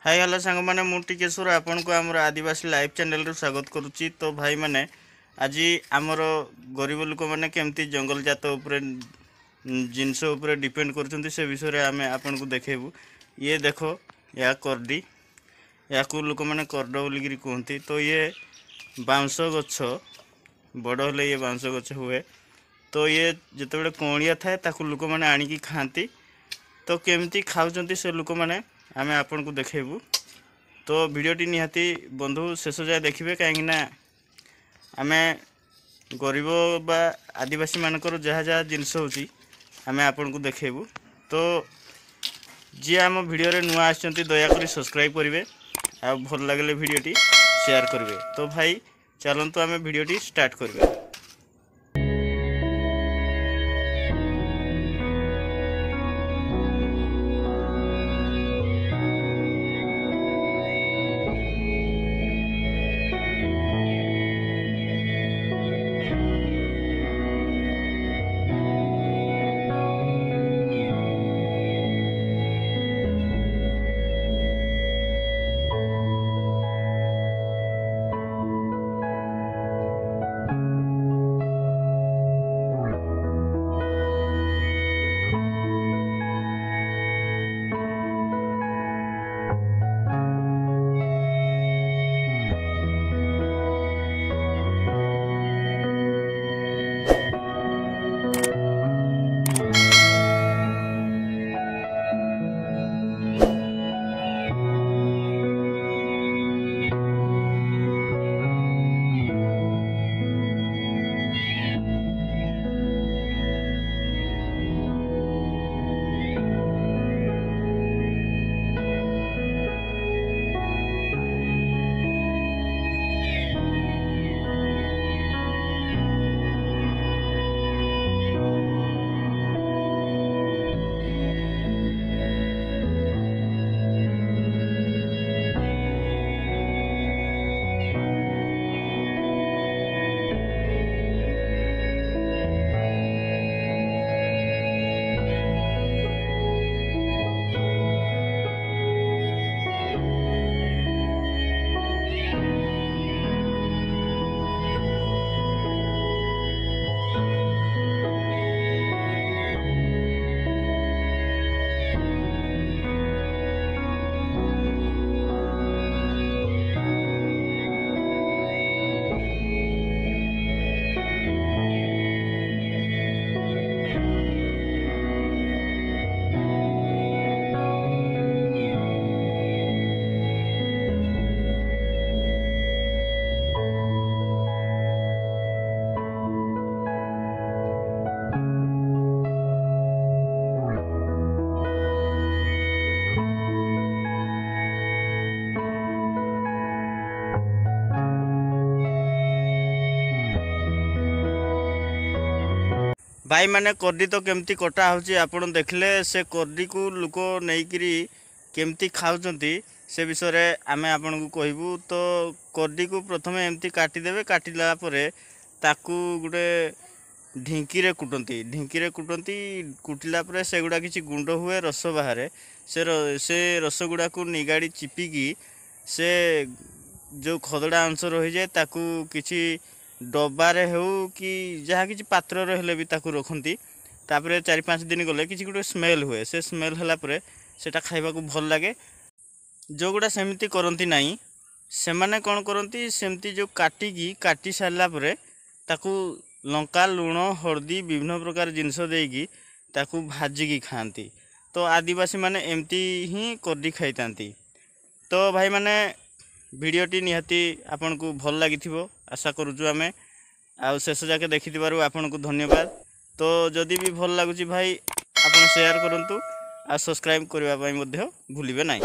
Hi hello सांग मैंने मुकेश्वर आपन को आमर आदिवासी लाइव चैनल स्वागत करुच्ची। तो भाई मैंने आज आमर गरीब लोक मैंने केमती जंगल जात जिनस डिपेंड कर से विषय आम आपन को देखेबू। ये देखो या करडी या लोक मैंने करड बोलिकी कहती। तो ये बाउंश गछ बड़ हेले ये बाउंश गछ हुए। तो ये जिते कौड़िया थाए ताकू लोक मैंने आणिकी खाती। तो केमती खाऊँ से लोक मैंने आम आपन को देखेबू। तो वीडियोटी निहाती बंधु शेष जाए देखिए कहीं आम गरीब बा आदिवासी मानकर जहाँ जहाँ जिनस होची आम आपन को देखेबू। तो जी आम वीडियो नुआ आसचंती दयाकोरी सब्सक्राइब करेंगे आ भल लगे वीडियोटी शेयर करेंगे। तो भाई चलतु आम वीडियोटी स्टार्ट करेंगे। भाई माने करडी तो केमती कटा होची आपण देखले से करडी को लोक नहींकरी केमती खाऊचंती से विषय आमे आपण को कहबू। तो करडी को प्रथमे एमती काटिदेवे काटिला परे ताकू गुटे ढिंकी रे कुटंती कुटिला परे से गुडा किछि गुंड हुए रस बाहर से रस गुडा को निगाड़ी चिपिकी से जो खदड़ा अंश रही जाए ताकू किछि डबारे हो कि जहाँ किसी पात्र हेले भी ताकू रखती। तापर 4-5 दिन गले किसी गोटे स्मेल हुए से स्मेल है सेटा खाइबा को भल लगे। जो गुड़ा सेमती करती नहीं से माने कौन करती सेमती जो काटी सारा परे ताकू लंका लुण हल्दी विभिन्न प्रकार जिनस देकी ताकू भाजिकी खाती। तो आदिवासी माने एमती ही करडी खाई। तो भाई माने वीडियोटी निहाती आपन को भल लगी आशा करूँ आमे आउ शेष जाके देखि आपन को धन्यवाद। तो जदि भी भल लगुच भाई आपन शेयर करंतु आ सब्सक्राइब करबा पई मध्य भूलिबे नहीं।